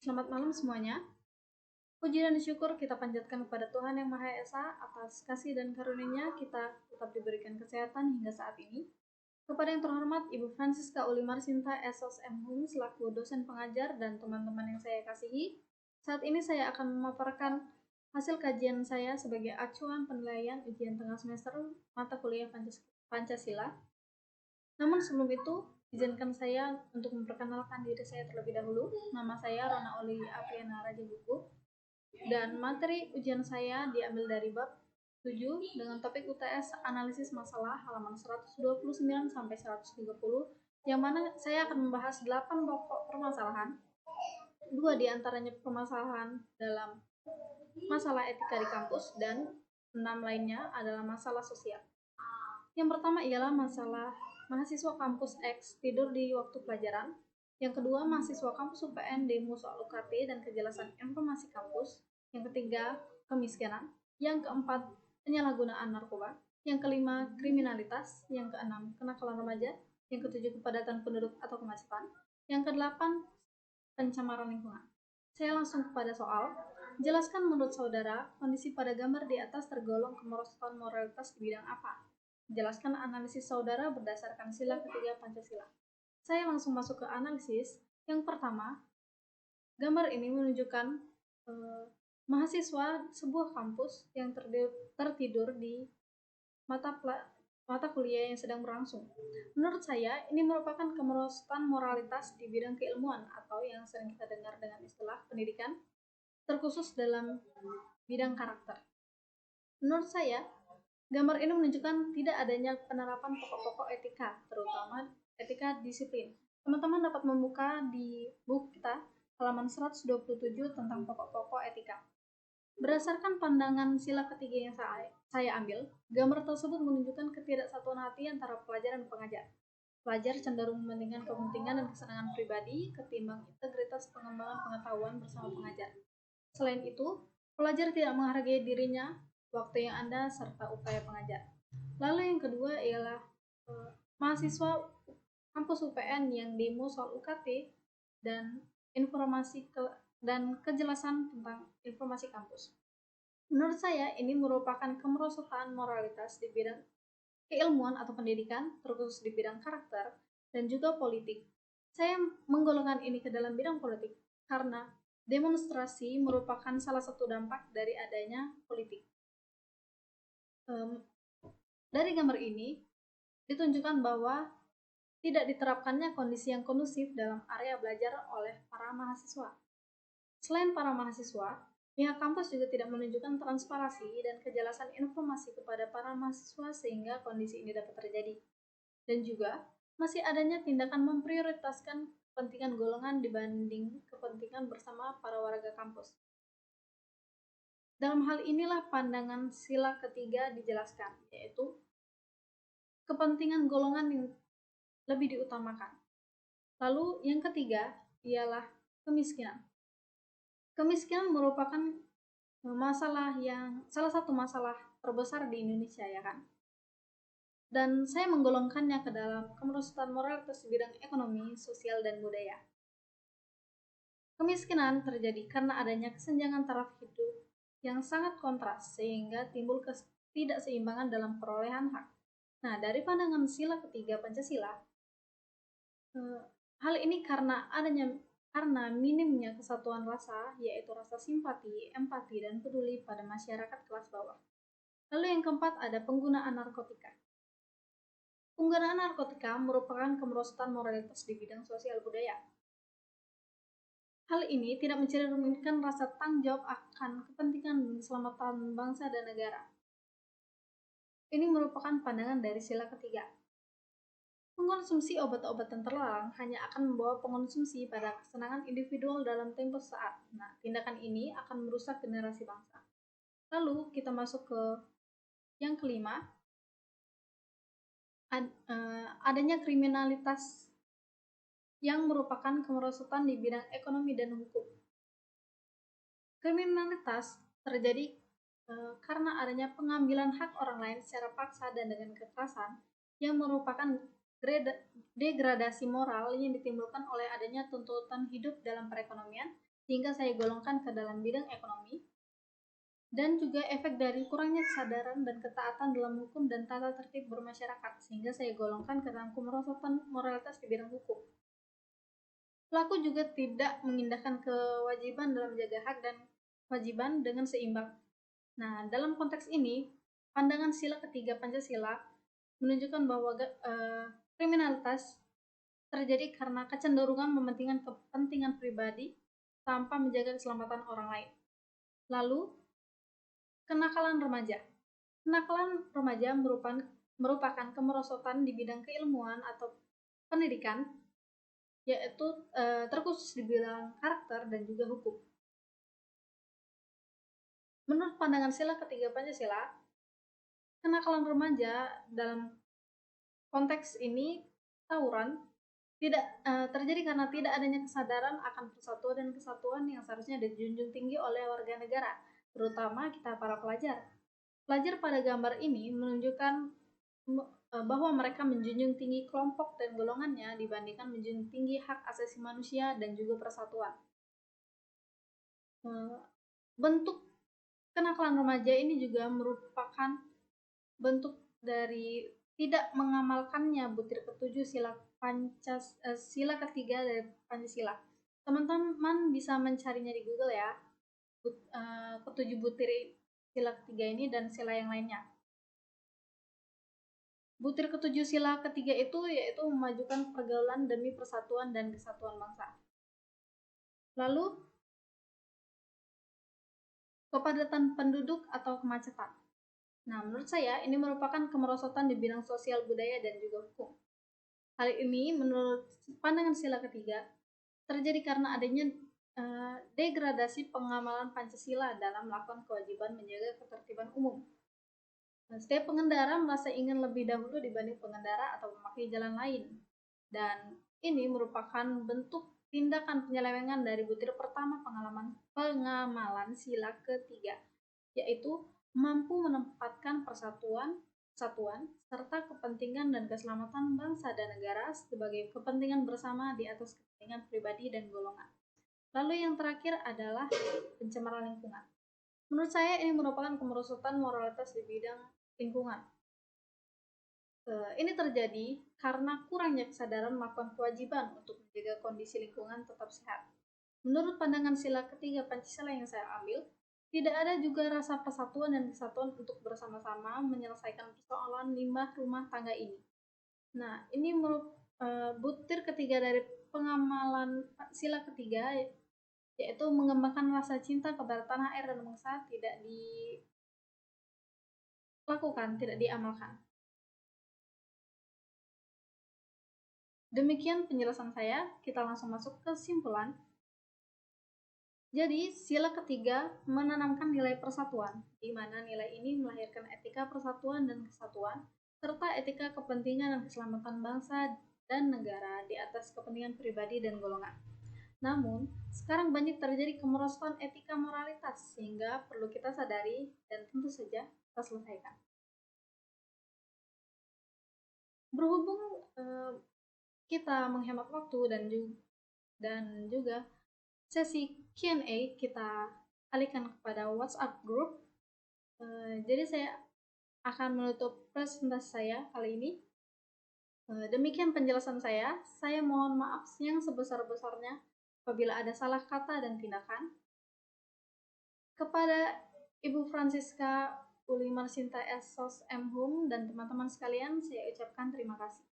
Selamat malam semuanya. Puji dan syukur kita panjatkan kepada Tuhan Yang Maha Esa atas kasih dan karunia-Nya kita tetap diberikan kesehatan hingga saat ini. Kepada yang terhormat Ibu Francisca Ulimar Sinta SOS M. Hum selaku dosen pengajar dan teman-teman yang saya kasihi, saat ini saya akan memaparkan hasil kajian saya sebagai acuan penilaian ujian tengah semester mata kuliah Pancasila. Namun sebelum itu, izinkan saya untuk memperkenalkan diri saya terlebih dahulu. Nama saya Rona Oli Apriana Rajabuku. Dan materi ujian saya diambil dari bab 7 dengan topik UTS analisis masalah halaman 129 sampai 130, yang mana saya akan membahas 8 pokok permasalahan. 2 diantaranya permasalahan dalam masalah etika di kampus dan 6 lainnya adalah masalah sosial. Yang pertama ialah masalah mahasiswa kampus X tidur di waktu pelajaran. Yang kedua, mahasiswa kampus UPN demo soal UKT dan kejelasan informasi kampus. Yang ketiga, kemiskinan. Yang keempat, penyalahgunaan narkoba. Yang kelima, kriminalitas. Yang keenam, kenakalan remaja. Yang ketujuh, kepadatan penduduk atau kemacetan. Yang kedelapan, pencemaran lingkungan. Saya langsung kepada soal. Jelaskan menurut saudara, kondisi pada gambar di atas tergolong kemerosotan moralitas di bidang apa? Jelaskan analisis saudara berdasarkan sila ketiga Pancasila. Saya langsung masuk ke analisis. Yang pertama, gambar ini menunjukkan mahasiswa sebuah kampus yang tertidur di mata kuliah yang sedang berlangsung. Menurut saya, ini merupakan kemerosotan moralitas di bidang keilmuan atau yang sering kita dengar dengan istilah pendidikan, terkhusus dalam bidang karakter. Menurut saya, gambar ini menunjukkan tidak adanya penerapan pokok-pokok etika, terutama etika disiplin. Teman-teman dapat membuka di buku kita halaman 127 tentang pokok-pokok etika. Berdasarkan pandangan sila ketiga yang saya ambil, gambar tersebut menunjukkan ketidaksatuan hati antara pelajar dan pengajar. Pelajar cenderung mementingkan kepentingan dan kesenangan pribadi ketimbang integritas pengembangan pengetahuan bersama pengajar. Selain itu, pelajar tidak menghargai dirinya, waktu yang Anda, serta upaya pengajar. Lalu yang kedua ialah mahasiswa kampus UPN yang demo soal UKT dan kejelasan tentang informasi kampus. Menurut saya, ini merupakan kemerosotan moralitas di bidang keilmuan atau pendidikan, terkhusus di bidang karakter, dan juga politik. Saya menggolongkan ini ke dalam bidang politik karena demonstrasi merupakan salah satu dampak dari adanya politik. Dari gambar ini, ditunjukkan bahwa tidak diterapkannya kondisi yang kondusif dalam area belajar oleh para mahasiswa. Selain para mahasiswa, pihak kampus juga tidak menunjukkan transparansi dan kejelasan informasi kepada para mahasiswa sehingga kondisi ini dapat terjadi. Dan juga, masih adanya tindakan memprioritaskan kepentingan golongan dibanding kepentingan bersama para warga kampus. Dalam hal inilah pandangan sila ketiga dijelaskan, yaitu kepentingan golongan yang lebih diutamakan. Lalu yang ketiga ialah kemiskinan. Kemiskinan merupakan salah satu masalah terbesar di Indonesia, ya kan? Dan saya menggolongkannya ke dalam kemerosotan moralitas di bidang ekonomi, sosial, dan budaya. Kemiskinan terjadi karena adanya kesenjangan taraf hidup yang sangat kontras sehingga timbul ketidakseimbangan dalam perolehan hak. Nah, dari pandangan sila ketiga Pancasila, hal ini karena minimnya kesatuan rasa, yaitu rasa simpati, empati, dan peduli pada masyarakat kelas bawah. Lalu yang keempat ada penggunaan narkotika. Penggunaan narkotika merupakan kemerosotan moralitas di bidang sosial budaya. Hal ini tidak mencerminkan rasa tanggung jawab akan kepentingan dan keselamatan bangsa dan negara. Ini merupakan pandangan dari sila ketiga. Mengkonsumsi obat-obatan terlarang hanya akan membawa pengonsumsi pada kesenangan individual dalam tempo saat. Nah, tindakan ini akan merusak generasi bangsa. Lalu kita masuk ke yang kelima, adanya kriminalitas yang merupakan kemerosotan di bidang ekonomi dan hukum. Kriminalitas terjadi karena adanya pengambilan hak orang lain secara paksa dan dengan kekerasan yang merupakan degradasi moral yang ditimbulkan oleh adanya tuntutan hidup dalam perekonomian sehingga saya golongkan ke dalam bidang ekonomi, dan juga efek dari kurangnya kesadaran dan ketaatan dalam hukum dan tata tertib bermasyarakat, sehingga saya golongkan ke dalam kemerosotan moralitas di bidang hukum. Pelaku juga tidak mengindahkan kewajiban dalam menjaga hak dan kewajiban dengan seimbang. Nah, dalam konteks ini, pandangan sila ketiga Pancasila menunjukkan bahwa kriminalitas terjadi karena kecenderungan mementingkan kepentingan pribadi tanpa menjaga keselamatan orang lain. Lalu, kenakalan remaja. Kenakalan remaja merupakan kemerosotan di bidang keilmuan atau pendidikan, yaitu terkhusus di bidang karakter dan juga hukum. Menurut pandangan sila ketiga Pancasila, kenakalan remaja dalam konteks ini tawuran tidak terjadi karena tidak adanya kesadaran akan persatuan dan kesatuan yang seharusnya dijunjung tinggi oleh warga negara, terutama kita para pelajar. Pelajar pada gambar ini menunjukkan bahwa mereka menjunjung tinggi kelompok dan golongannya dibandingkan menjunjung tinggi hak asasi manusia dan juga persatuan. Bentuk kenakalan remaja ini juga merupakan bentuk dari tidak mengamalkannya butir ketujuh sila ketiga dari Pancasila. Teman-teman bisa mencarinya di Google ya, ketujuh butir sila ketiga ini dan sila yang lainnya. Butir ketujuh sila ketiga itu yaitu memajukan pergaulan demi persatuan dan kesatuan bangsa. Lalu, kepadatan penduduk atau kemacetan. Nah, menurut saya ini merupakan kemerosotan di bidang sosial budaya dan juga hukum. Hal ini menurut pandangan sila ketiga terjadi karena adanya degradasi pengamalan Pancasila dalam melakukan kewajiban menjaga ketertiban umum. Setiap pengendara merasa ingin lebih dahulu dibanding pengendara atau memakai jalan lain. Dan ini merupakan bentuk tindakan penyelewengan dari butir pertama pengamalan sila ketiga, yaitu mampu menempatkan persatuan, serta kepentingan dan keselamatan bangsa dan negara sebagai kepentingan bersama di atas kepentingan pribadi dan golongan. Lalu yang terakhir adalah pencemaran lingkungan. Menurut saya ini merupakan kemerosotan moralitas di bidang lingkungan. Ini terjadi karena kurangnya kesadaran melakukan kewajiban untuk menjaga kondisi lingkungan tetap sehat. Menurut pandangan sila ketiga Pancasila yang saya ambil, tidak ada juga rasa persatuan dan kesatuan untuk bersama-sama menyelesaikan persoalan limbah rumah tangga ini. Nah, ini butir ketiga dari pengamalan sila ketiga, yaitu mengembangkan rasa cinta kepada tanah air dan bangsa tidak dilakukan, tidak diamalkan. Demikian penjelasan saya, kita langsung masuk ke kesimpulan. Jadi, sila ketiga menanamkan nilai persatuan, di mana nilai ini melahirkan etika persatuan dan kesatuan, serta etika kepentingan dan keselamatan bangsa dan negara di atas kepentingan pribadi dan golongan. Namun, sekarang banyak terjadi kemerosotan etika moralitas, sehingga perlu kita sadari dan tentu saja kita selesaikan. Berhubung kita menghemat waktu dan juga sesi Q&A kita alihkan kepada WhatsApp group. Jadi saya akan menutup presentasi saya kali ini. Demikian penjelasan saya. Saya mohon maaf yang sebesar-besarnya apabila ada salah kata dan tindakan. Kepada Ibu Francisca Uli Marsinta Esos M. Hum dan teman-teman sekalian, saya ucapkan terima kasih.